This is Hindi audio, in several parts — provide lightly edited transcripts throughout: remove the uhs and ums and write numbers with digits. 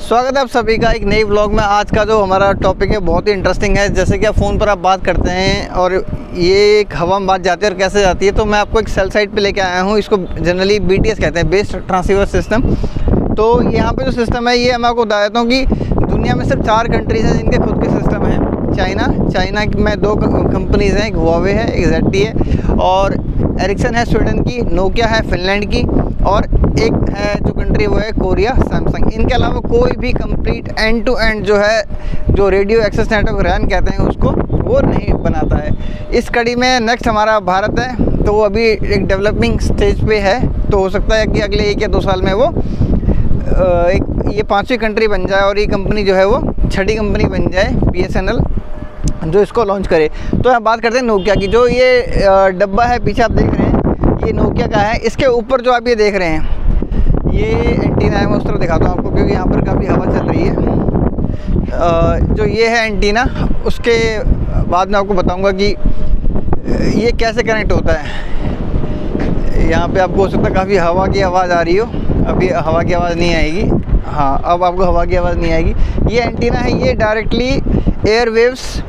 स्वागत है आप सभी का एक नई व्लॉग में। आज का जो हमारा टॉपिक है बहुत ही इंटरेस्टिंग है। जैसे कि आप फ़ोन पर आप बात करते हैं और ये एक हवा में बात जाती है और कैसे जाती है, तो मैं आपको एक सेल साइट पे लेके आया हूँ। इसको जनरली BTS कहते हैं, बेस्ड ट्रांसीवर सिस्टम। तो यहाँ पे जो सिस्टम है ये मैं आपको बता देता हूँ कि दुनिया में सिर्फ 4 कंट्रीज़ हैं जिनके खुद के सिस्टम हैं। चाइना में 2 कंपनीज़ हैं, एक हुआवे है, एक ZTE है, और एरिक्सन है स्वीडन की, नोकिया है फिनलैंड की, और एक है जो कंट्री वो है कोरिया, सैमसंग। इनके अलावा कोई भी कंप्लीट एंड टू एंड जो है, जो रेडियो एक्सेस नेटवर्क RAN कहते हैं उसको, वो नहीं बनाता है। इस कड़ी में नेक्स्ट हमारा भारत है, तो वो अभी एक डेवलपिंग स्टेज पे है। तो हो सकता है कि अगले 1 या 2 साल में वो ये 5वीं कंट्री बन जाए और ये कंपनी जो है वो 6ठी कंपनी बन जाए, BSNL, जो इसको लॉन्च करे। तो यहाँ बात करते हैं नोकिया की। जो ये डब्बा है पीछे आप देख रहे हैं, ये नोकिया का है। इसके ऊपर जो आप ये देख रहे हैं, ये एंटीना है। मैं उस तरफ दिखाता हूँ आपको क्योंकि यहाँ पर काफ़ी हवा चल रही है। जो ये है एंटीना, उसके बाद मैं आपको बताऊँगा कि ये कैसे कनेक्ट होता है। यहाँ पे आपको हो सकता है काफ़ी हवा की आवाज़ आ रही हो। अभी हवा की आवाज़ नहीं आएगी। हाँ, अब आपको हवा की आवाज़ नहीं आएगी। ये एंटीना है, ये डायरेक्टली एयरवेव्स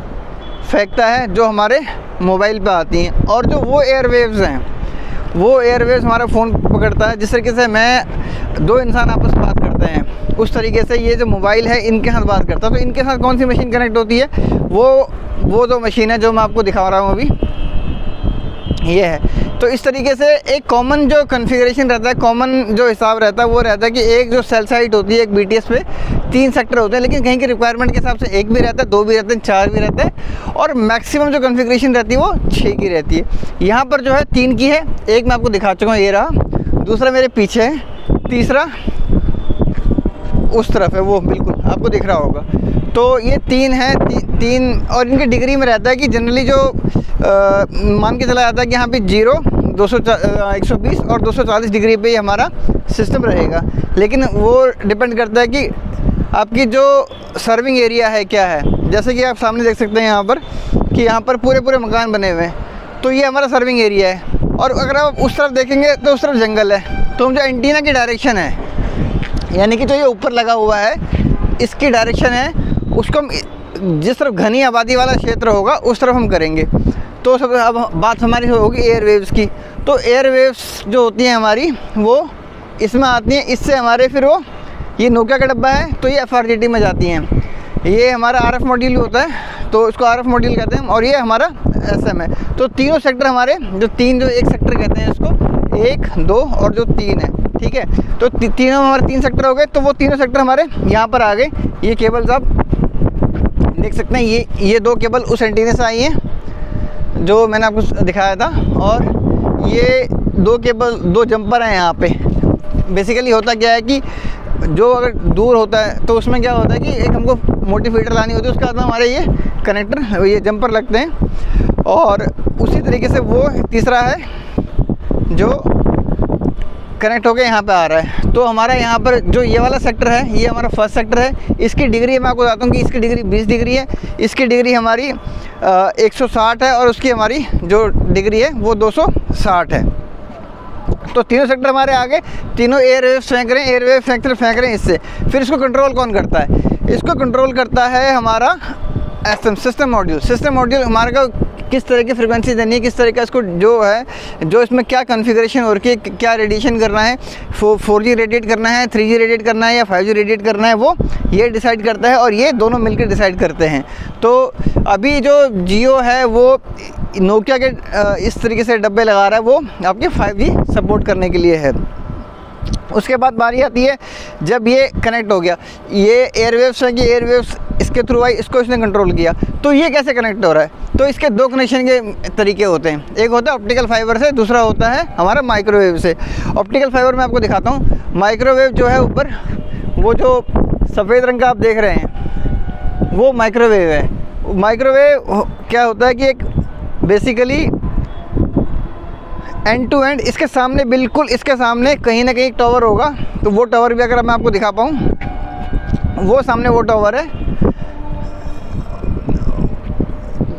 फेंकता है जो हमारे मोबाइल पे आती हैं। और जो वो एयरवेव्स हैं, वो एयरवेव्स हमारा फ़ोन पकड़ता है। जिस तरीके से मैं 2 इंसान आपस में बात करते हैं, उस तरीके से ये जो मोबाइल है इनके साथ बात करता है। तो इनके साथ कौन सी मशीन कनेक्ट होती है, वो जो मशीन है जो मैं आपको दिखा रहा हूँ अभी, ये है। तो इस तरीके से एक कॉमन जो कॉन्फ़िगरेशन रहता है, कॉमन जो हिसाब रहता है, वो रहता है कि एक जो सेल साइट होती है एक BTS पे 3 सेक्टर होते हैं। लेकिन कहीं की रिक्वायरमेंट के हिसाब से 1 भी रहता है, 2 भी रहते हैं, 4 भी रहते हैं, और मैक्सिमम जो कॉन्फ़िगरेशन रहती है वो 6 की रहती है। यहाँ पर जो है 3 की है। एक मैं आपको दिखा चुका हूँ, ये रहा। दूसरा मेरे पीछे है। तीसरा उस तरफ है, वो बिल्कुल आपको दिख रहा होगा। तो ये 3 है, 3। और इनके डिग्री में रहता है कि जनरली जो मान के चला जाता है कि यहाँ पे 0, 120 और 240 डिग्री पे ही हमारा सिस्टम रहेगा। लेकिन वो डिपेंड करता है कि आपकी जो सर्विंग एरिया है क्या है। जैसे कि आप सामने देख सकते हैं यहाँ पर कि यहाँ पर पूरे मकान बने हुए हैं, तो ये हमारा सर्विंग एरिया है। और अगर आप उस तरफ देखेंगे तो उस तरफ जंगल है। तो जो एंटीना की डायरेक्शन है, यानी कि जो ये ऊपर लगा हुआ है, इसकी डायरेक्शन है, उसको हम जिस तरफ घनी आबादी वाला क्षेत्र होगा उस तरफ हम करेंगे। तो सब अब बात हमारी होगी एयरवेव्स की। तो एयरवेव्स जो होती हैं हमारी, वो इसमें आती हैं। इससे हमारे फिर वो ये नोकिया का डब्बा है, तो ये FRGT में जाती हैं। ये हमारा RF मॉड्यूल होता है, तो इसको RF मॉड्यूल कहते हैं। और ये हमारा SM है। तो तीनों सेक्टर हमारे जो एक सेक्टर कहते हैं इसको, 1, 2 और जो 3 है, ठीक है। तो तीनों हमारे 3 सेक्टर हो गए। तो वो तीनों सेक्टर हमारे यहाँ पर आ गए। ये केबल्स आप देख सकते हैं, ये 2 केबल उस एंटीने से आई हैं जो मैंने आपको दिखाया था। और ये 2 केबल, 2 जंपर हैं यहाँ पे। बेसिकली होता क्या है कि जो अगर दूर होता है तो उसमें क्या होता है कि एक हमको मोटी फीडर लानी होती है, उसके बाद हमारे ये कनेक्टर, ये जंपर लगते हैं। और उसी तरीके से वो तीसरा है जो कनेक्ट होकर यहाँ पे आ रहा है। तो हमारा यहाँ पर जो ये वाला सेक्टर है, ये हमारा फर्स्ट सेक्टर है। इसकी डिग्री मैं आपको बताता हूँ कि इसकी डिग्री 20 डिग्री है। इसकी डिग्री हमारी 160 है, और उसकी हमारी जो डिग्री है वो 260 है। तो तीनों सेक्टर हमारे आगे, तीनों एयरवेव फेंक रहे हैं, एयरवेव फेंक रहे हैं इससे। फिर इसको कंट्रोल कौन करता है? इसको कंट्रोल करता है हमारा सिस्टम मॉड्यूल हमारे को किस तरह की फ्रिक्वेंसी देनी है, किस तरह का इसको जो है, जो इसमें क्या कॉन्फ़िगरेशन हो रही है, क्या रेडिएशन करना है, 4G रेडिएट करना है, 3G रेडिएट करना है या 5G रेडिएट करना है, वो ये डिसाइड करता है। और ये दोनों मिलकर डिसाइड करते हैं। तो अभी जो जियो है वो नोकिया के इस तरीके से डब्बे लगा रहा है, वो आपके 5G सपोर्ट करने के लिए है। उसके बाद बारी आती है जब ये कनेक्ट हो गया, ये एयरवेव्स है कि एयरवेव्स इसके थ्रू आई, इसको इसने कंट्रोल किया। तो ये कैसे कनेक्ट हो रहा है? तो इसके 2 कनेक्शन के तरीके होते हैं। एक होता है ऑप्टिकल फाइबर से, दूसरा होता है हमारा माइक्रोवेव से। ऑप्टिकल फाइबर मैं आपको दिखाता हूँ। माइक्रोवेव जो है ऊपर, वो जो सफ़ेद रंग का आप देख रहे हैं, वो माइक्रोवेव है। माइक्रोवेव क्या होता है कि एक बेसिकली एंड टू एंड, इसके सामने, बिल्कुल इसके सामने कहीं ना कहीं एक टावर होगा। तो वो टावर भी अगर मैं आपको दिखा पाऊँ, वो सामने वो टावर है,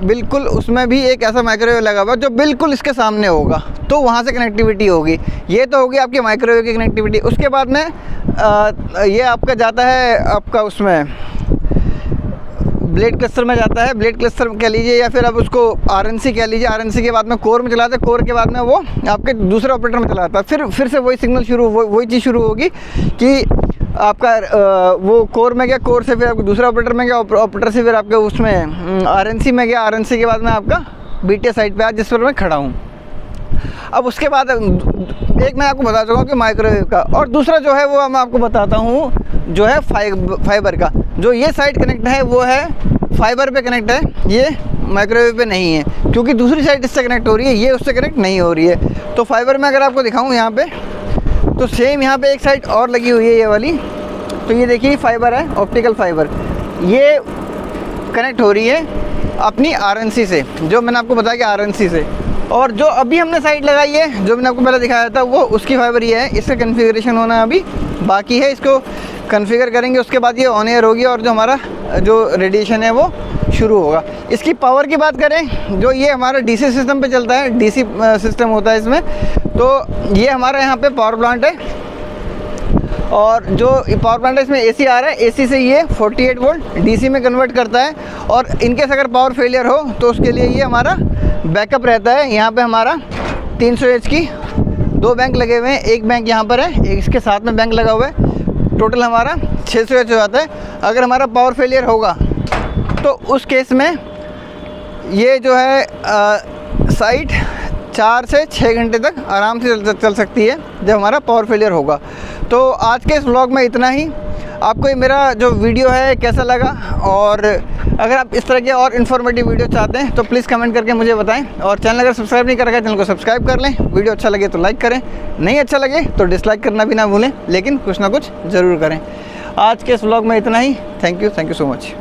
बिल्कुल उसमें भी एक ऐसा माइक्रोवेव लगा हुआ जो बिल्कुल इसके सामने होगा। तो तो वहाँ से कनेक्टिविटी होगी। ये तो होगी आपकी माइक्रोवेव की कनेक्टिविटी। उसके बाद में ये आपका जाता है आपका उसमें ब्लेड क्लस्टर में जाता है, ब्लेड क्लस्टर कह लीजिए या फिर आप उसको आरएनसी कह लीजिए। आरएनसी के बाद में कोर में चलाते हैं, कोर के बाद में वो आपके दूसरे ऑपरेटर में चलाता है। फिर से वही सिग्नल शुरू, वही चीज़ शुरू होगी कि आपका वो कोर में गया, कोर से फिर आपको दूसरा ऑपरेटर में गया, ऑपरेटर से फिर आपके उसमें आरएनसी में गया, आरएनसी के बाद में आपका बीटीएस साइड पे आज जिस पर मैं खड़ा हूँ। अब उसके बाद एक मैं आपको बता चुका हूँ कि माइक्रोवेव का, और दूसरा जो है वो मैं आपको बताता हूँ जो है फाइबर का। जो ये साइड कनेक्ट है वो है फाइबर पे कनेक्ट है, ये माइक्रोवेव पे नहीं है, क्योंकि दूसरी साइड इससे कनेक्ट हो रही है, ये उससे कनेक्ट नहीं हो रही है। तो फाइबर में अगर आपको दिखाऊँ यहाँ पे, तो सेम यहाँ पे एक साइड और लगी हुई है ये वाली। तो ये देखिए फाइबर है, ऑप्टिकल फाइबर, ये कनेक्ट हो रही है अपनी आरएनसी से, जो मैंने आपको बताया कि आरएनसी से। और जो अभी हमने साइड लगाई है, जो मैंने आपको पहले दिखाया था, वो उसकी फाइबर ये है। इसका कन्फिगरेशन होना अभी बाकी है, इसको कन्फिगर करेंगे, उसके बाद ये ऑन एयर होगी और जो हमारा जो रेडिएशन है वो शुरू होगा। इसकी पावर की बात करें, जो ये हमारा डीसी सिस्टम पे चलता है, डीसी सिस्टम होता है इसमें। तो ये हमारा यहाँ पे पावर प्लांट है, और जो पावर प्लांट है इसमें एसी आ रहा है, एसी से ये 48 वोल्ट डीसी में कन्वर्ट करता है। और इनकेस अगर पावर फेलियर हो तो उसके लिए ये हमारा बैकअप रहता है। यहाँ पे हमारा 300 एच की 2 बैंक लगे हुए हैं, एक बैंक यहाँ पर है, एक इसके साथ में बैंक लगा हुआ है, टोटल हमारा 600 एच हो जाता है। अगर हमारा पावर फेलियर होगा तो उस केस में ये जो है साइट 4 से 6 घंटे तक आराम से चल सकती है जब हमारा पावर फेलियर होगा। तो आज के इस व्लॉग में इतना ही। आपको ये मेरा जो वीडियो है कैसा लगा, और अगर आप इस तरह के और इन्फॉर्मेटिव वीडियो चाहते हैं तो प्लीज़ कमेंट करके मुझे बताएं। और चैनल अगर सब्सक्राइब नहीं करेगा, चैनल को सब्सक्राइब कर लें। वीडियो अच्छा लगे तो लाइक करें, नहीं अच्छा लगे तो डिसलाइक करना भी ना भूलें, लेकिन कुछ ना कुछ ज़रूर करें। आज के इस व्लॉग में इतना ही। Thank you so much.